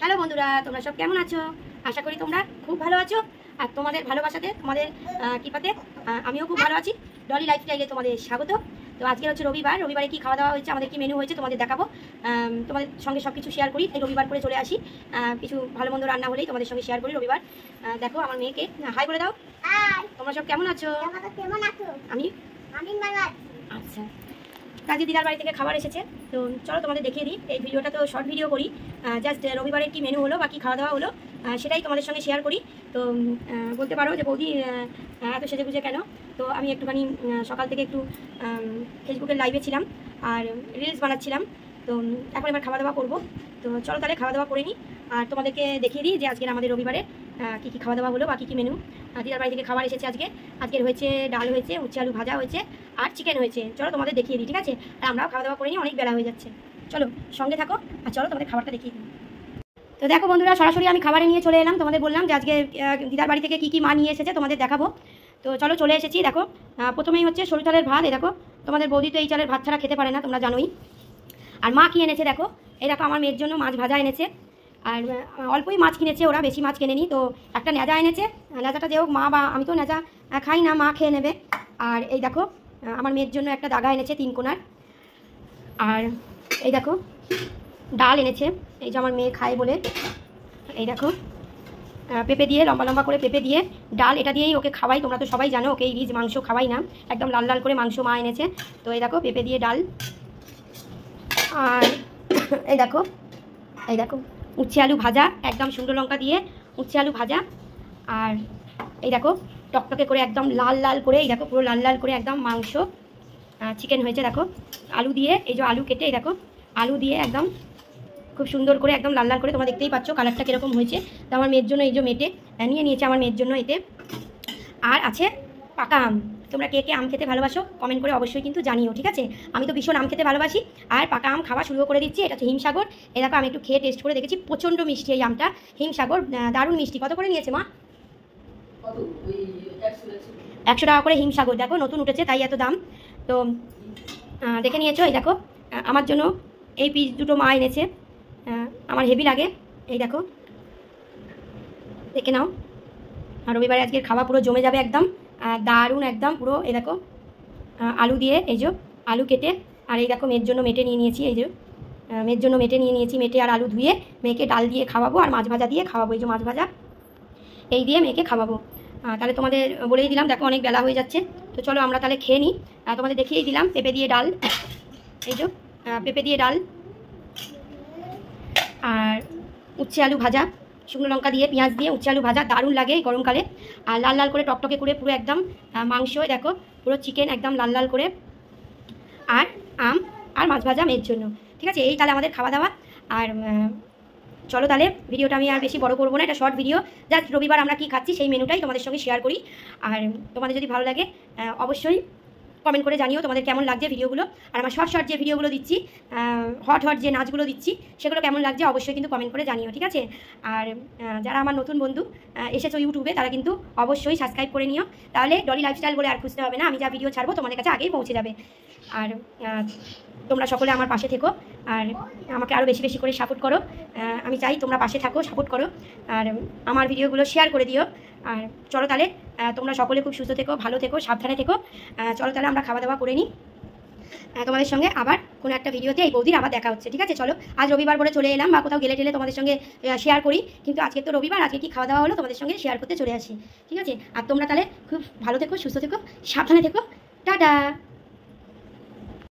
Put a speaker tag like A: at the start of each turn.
A: Hello বন্ধুরা, তোমরা সব কেমন আছো? আশা করি তোমরা খুব ভালো আছো। আর তোমাদের ভালোবাসাতে, তোমাদের কৃপাতে আমিও খুব ভালো আছি। ডলি লাইফস্টাইলে তোমাদের স্বাগত। তো আজকে হচ্ছে রবিবার। রবিবারে কি খাওয়া দাওয়া হয়েছে, আমাদের কি মেনু হয়েছে তোমাদের দেখাবো। তোমাদের সঙ্গে সব কিছু শেয়ার করি। এই রবিবার করে চলে আসি, কিছু ভালো মন্দ রান্না হলেই তোমাদের সঙ্গে শেয়ার করি। রবিবার দেখো আমার মেয়েকে হাই বলে দাও। তোমরা সব কেমন আছো? আমি আচ্ছা, কাজী দিদার বাড়ি থেকে খাবার এসেছে, তো চলো তোমাদের দেখিয়ে দিই। এই ভিডিওটা তো শর্ট ভিডিও করি, জাস্ট রবিবারের কি মেনু হলো বা কী খাওয়া দাওয়া হলো সেটাই তোমাদের সঙ্গে শেয়ার করি। তো বলতে পারো যে বৌদি এত সেজে গুজে কেন? তো আমি একটুখানি সকাল থেকে একটু ফেসবুকের লাইভে ছিলাম আর রিলস বানাচ্ছিলাম। তো এখন এবার খাওয়া দাওয়া করবো। তো চলো তাহলে খাওয়া দাওয়া করে নিই আর তোমাদেরকে দেখিয়ে দিই যে আজকের আমাদের রবিবারে কী কী খাওয়া দাওয়া হলো বা কী কী মেনু। দিদার বাড়ি থেকে খাবার এসেছে আজকের হয়েছে ডাল হয়েছে, উচ্ছে আলু ভাজা হয়েছে আর চিকেন হয়েছে। চলো তোমাদের দেখিয়ে দিই, ঠিক আছে? আর আমরাও খাওয়া দাওয়া করে নিই, অনেক বেলা হয়ে যাচ্ছে। চলো সঙ্গে থাকো আর চলো তোমাদের খাবারটা দেখিয়ে দিই। তো দেখো বন্ধুরা, সরাসরি আমি খাবারে নিয়ে চলে এলাম। তোমাদের বললাম যে আজকে দিদার বাড়ি থেকে কী কী মা নিয়ে এসেছে তোমাদের দেখাবো। তো চলো চলে এসেছি। দেখো প্রথমেই হচ্ছে সরু চালের ভাত। এই দেখো, তোমাদের বৌদি তো এই চালের ভাত ছাড়া খেতে পারে না, তোমরা জানোই। আর মা কি এনেছে দেখো, এই দেখো আমার মেয়ের জন্য মাছ ভাজা এনেছে। আর অল্পই মাছ কিনেছে, ওরা বেশি মাছ কেনেনি। তো একটা ন্যাজা এনেছে, ন্যাজাটা যে হোক মা বা আমি তো ন্যাজা খাই না, মা খেয়ে নেবে। আর এই দেখো আমার মেয়ের জন্য একটা দাগা এনেছে 3 কোনার। আর এই দেখো ডাল এনেছে, এই যে আমার মেয়ে খায় বলে। এই দেখো পেঁপে দিয়ে, লম্বা লম্বা করে পেঁপে দিয়ে ডাল, এটা দিয়েই ওকে খাওয়াই। তোমরা তো সবাই জানো ওকে রিচ মাংস খাওয়াই না, একদম লাল লাল করে মাংস মা এনেছে। তো এই দেখো পেঁপে দিয়ে ডাল। আর এই দেখো উচ্ছে আলু ভাজা, একদম শুকনো লঙ্কা দিয়ে উচ্ছে আলু ভাজা। আর এই দেখো টকটকে করে একদম লাল লাল করে, এই দেখো পুরো লাল লাল করে একদম মাংস চিকেন হয়েছে। দেখো আলু দিয়ে, এই যে আলু কেটে, এই দেখো আলু দিয়ে একদম খুব সুন্দর করে একদম লাল লাল করে, তোমরা দেখতেই পাচ্ছ কালারটা কীরকম হয়েছে। তো আমার মেয়ের জন্য এই যে মেটে নিয়ে নিয়েছে আমার মেয়ের জন্য এতে। আর আছে পাকা আম। তোমরা কে কে আম খেতে ভালোবাসো কমেন্ট করে অবশ্যই কিন্তু জানিও, ঠিক আছে? আমি তো ভীষণ আম খেতে ভালোবাসি আর পাকা আম খাওয়া শুরু করে দিচ্ছি। এটা হচ্ছে হিমসাগর। এই দেখো আমি একটু খেয়ে টেস্ট করে দেখেছি, প্রচণ্ড মিষ্টি এই আমটা। হিমসাগর দারুণ মিষ্টি। কত করে নিয়েছে মা? 100 টাকা করে হিমসাগর। দেখো নতুন উঠেছে তাই এত দাম। তো দেখে নিয়েছো। এই দেখো আমার জন্য এই পিস দুটো মা এনেছে, আমার হেভি লাগে। এই দেখো দেখে নাও। আর রবিবারে আজকের খাওয়া পুরো জমে যাবে একদম দারুণ একদম পুরো। এই দেখো আলু দিয়ে, এই যে আলু কেটে। আর এই দেখো মেয়ের জন্য মেটে নিয়ে নিয়েছি, এই যে মেয়ের জন্য মেটে নিয়ে নিয়েছি। মেটে আর আলু ধুয়ে মেয়েকে ডাল দিয়ে খাওয়াবো আর মাছ ভাজা দিয়ে খাওয়াবো। এই যে মাছ ভাজা এই দিয়ে মেয়েকে খাওয়াবো। তাহলে তোমাদের বলেই দিলাম, দেখো অনেক বেলা হয়ে যাচ্ছে। তো চলো আমরা তাহলে খেয়ে নিই। তোমাদের দেখিয়েই দিলাম পেঁপে দিয়ে ডাল, এই যে পেঁপে দিয়ে ডাল। আর উচ্ছে আলু ভাজা, শুকনো লঙ্কা দিয়ে পেঁয়াজ দিয়ে উচ্ছে আলু ভাজা দারুণ লাগে এই গরমকালে। আর লাল লাল করে টকটকে করে পুরো একদম মাংস, দেখো পুরো চিকেন একদম লাল লাল করে। আর আম আর মাছ ভাজা মেয়ের জন্য, ঠিক আছে? এই তাহলে আমাদের খাওয়া দাওয়া। আর চলো তাহলে ভিডিওটা আমি আর বেশি বড় করবো না, এটা শর্ট ভিডিও। জাস্ট রবিবার আমরা কি খাচ্ছি সেই মেনুটাই তোমাদের সঙ্গে শেয়ার করি। আর তোমাদের যদি ভালো লাগে অবশ্যই কমেন্ট করে জানিও তোমাদের কেমন লাগছে ভিডিওগুলো। আর আমার শর্ট শর্ট যে ভিডিওগুলো দিচ্ছি, হট হট যে নাচগুলো দিচ্ছি, সেগুলো কেমন লাগছে অবশ্যই কিন্তু কমেন্ট করে জানিও, ঠিক আছে? আর যারা আমার নতুন বন্ধু এসেছো ইউটিউবে, তারা কিন্তু অবশ্যই সাবস্ক্রাইব করে নিও। তাহলে ডলি লাইফস্টাইল বলে আর খুঁজতে হবে না, আমি যা ভিডিও ছাড়বো তোমাদের কাছে আগেই পৌঁছে যাবে। আর তোমরা সকলে আমার পাশে থেকো আর আমাকে আরও বেশি বেশি করে সাপোর্ট করো। আমি চাই তোমরা পাশে থাকো, সাপোর্ট করো আর আমার ভিডিওগুলো শেয়ার করে দিও। আর চলো তাহলে তোমরা সকলে খুব সুস্থ থেকো, ভালো থেকো, সাবধানে থেকো। চলো তাহলে আমরা খাওয়া দাওয়া করে নিই। তোমাদের সঙ্গে আবার কোনো একটা ভিডিওতে এই বৌদির আবার দেখা হচ্ছে, ঠিক আছে? চলো আজ রবিবার বলে চলে এলাম, বা কোথাও গেলে টেলে তোমাদের সঙ্গে শেয়ার করি। কিন্তু আজকে তো রবিবার, আজকে কি খাওয়া দাওয়া হলো তোমাদের সঙ্গে শেয়ার করতে চলে আসি, ঠিক আছে? আর তোমরা তাহলে খুব ভালো থেকো, সুস্থ থেকো, সাবধানে থেকো। টাটা।